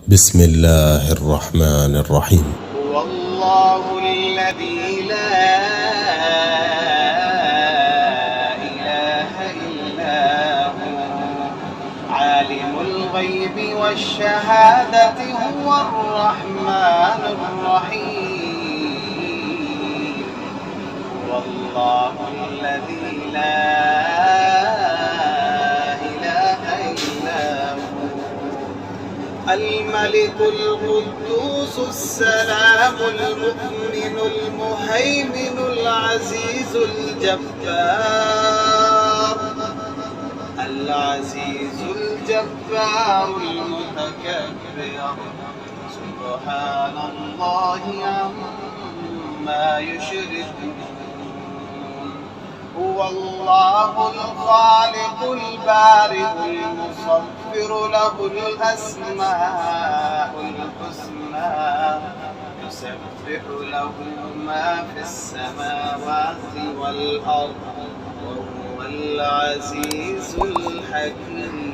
بسم الله الرحمن الرحيم. هو الله الذي لا إله إلا هو عالم الغيب والشهادة هو الرحمن الرحيم. هو الله الذي لا إله إلا هو الملك القدوس السلام المؤمن المهيمن العزيز الجبار المتكبر سبحان الله عما يشركون. هو الله الخالق البارئ المصور له الأسماء الحسنى يسبح له ما في السماوات والأرض وهو العزيز الحكيم.